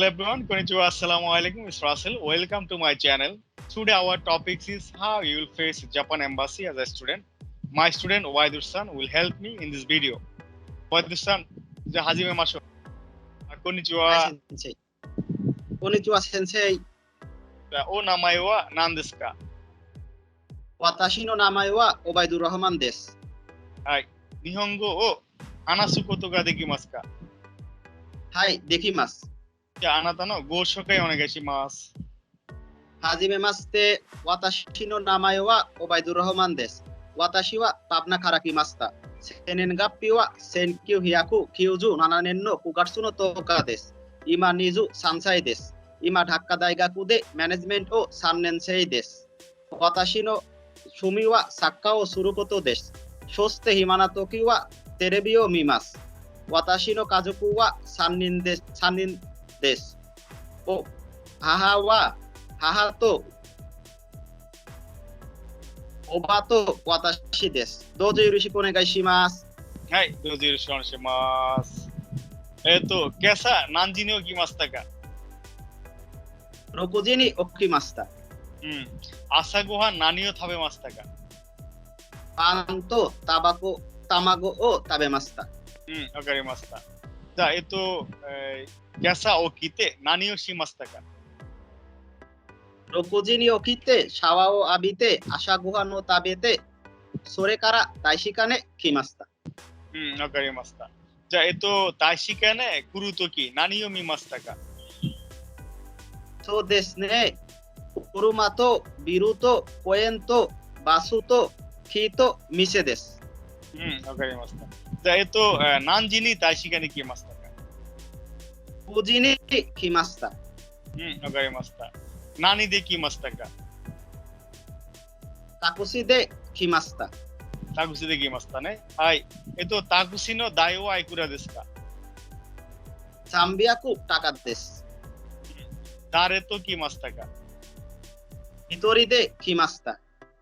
Hello everyone, konnichiwa, assalamu alaikum, it's Russell. Welcome to my channel. Today our topic is how you will face Japan embassy as a student. My student Waidur-san will help me in this video. Waidur-san, hajime mashou. Konnichiwa. Hi, sensei. Konnichiwa, sensei. O namae wa nan desu ka? Watashi no namae wa Obaidur Rahman desu. Hai. Nihongo o hanasu koto ga dekimasu ka? Hai, dekimasu. じゃあ、あなたのご紹介お願いします。はじめまして、私の名前はオバイドゥルラハマンです。私はパブナから来ました。生年月日は1997年の9月の10日です。今23歳です。今、ダッカ大学でマネジメント3年生です。私の趣味はサッカーをすることです。そして暇な時はテレビを見ます。私の家族は3人です。母とおばと私です。どうぞよろしくお願いします。はい、どうぞよろしくお願いします。今朝何時に起きましたか？6時に起きました。朝ごはん何を食べましたか？パンと卵を食べました。わかりました。じゃあ、今朝起きて何をしましたか？6時に起きてシャワーを浴びて朝ごはんを食べてそれから大使館へ来ました。わかりました。じゃあ、大使館へ来るとき何を見ましたか？そうですね。車とビルと公園とバスと木と店です。わかりました。じゃあ、何時に大使館に来ましたか？9時に来ました。わかりました。何で来ましたか？タクシーで来ました。タクシーで来ましたね。はい。タクシーの代はいくらですか？300高です。誰と来ましたか？一人で来ました。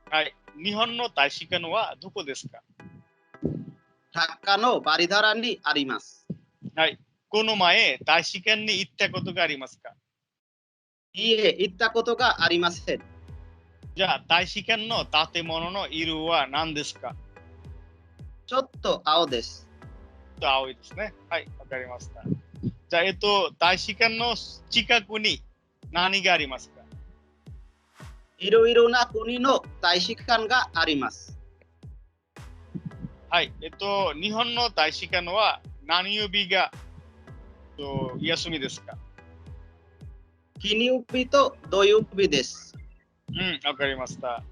はい。日本の大使館はどこですか？ダッカのバリダラにあります。はい。この前、大使館に行ったことがありますか？いいえ、行ったことがありません。じゃあ、大使館の建物の色は何ですか？ちょっと青です。青いですね。はい、わかりました。じゃあ、大使館の近くに何がありますか？いろいろな国の大使館があります。はい。日本の大使館は何曜日が休みですか？金曜日と土曜日です。わかりました。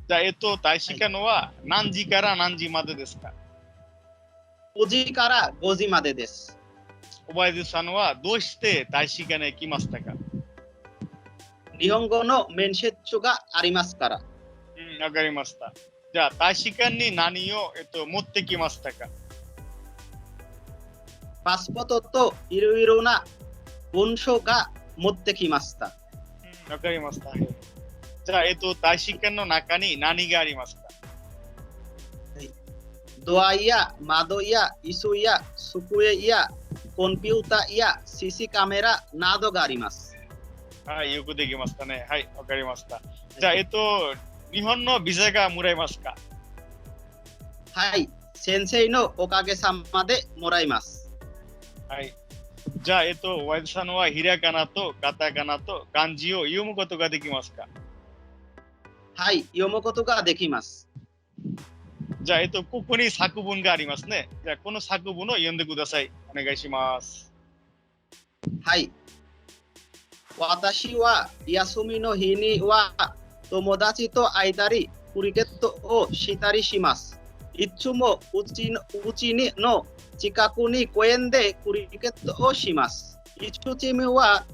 じゃあ、大使館は何時から何時までですか？5時から5時までです。おばいずさんはどうして大使館へ来ましたか？日本語の面接がありますから。わかりました。じゃあ、大使館に何を、持ってきましたか？パスポートといろいろな文書が持ってきました。わかりました。じゃあ、大使館の中に何がありますか？ドアや窓や椅子や机やコンピュータや CC カメラなどがあります。はい、よくできましたね。はい、わかりました。じゃあ、日本のビザがもらえますか？はい、先生のおかげさまでもらいます。はい。じゃあ、ワイドさんはひらがなとカタカナと漢字を読むことができますか？はい、読むことができます。じゃあ、ここに作文がありますね。じゃあ、この作文を読んでください。お願いします。はい。私は休みの日には友達と会えたり、クリケットをしたりします。いつもうちの近くに公園でクリケットをします。1チームは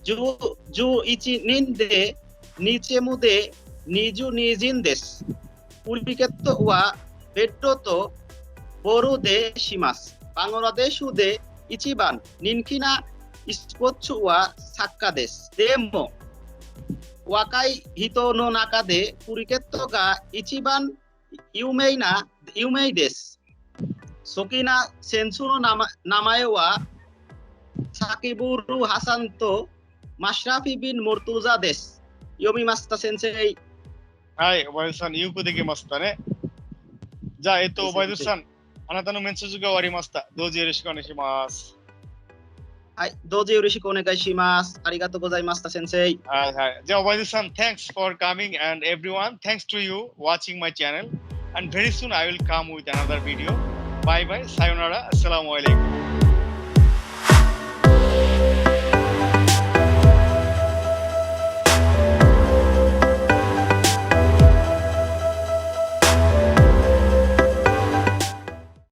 11人で、2チームで22人です。クリケットはベッドとボールでします。バングラデシュで一番人気なスポーツはサッカーです。でも、若い人の中でクリケットが一番有名です。好きな選手の名前は Sakiburu Hasanto Mashrafi bin Murtuza des. Yomimashita sensei. はい、おばゆさん、よくできましたね。じゃあ、おばゆさん、あなたの面接が終わりました。どうぞよろしくお願いします。はい、どうぞよろしくお願いします。ありがとうございました、先生。はいはい。じゃあ、おばゆさん、thanks for coming and everyone, thanks to you watching my channel. And very soon I will come with another video. Bye bye. Sayonara. Assalamu alaikum.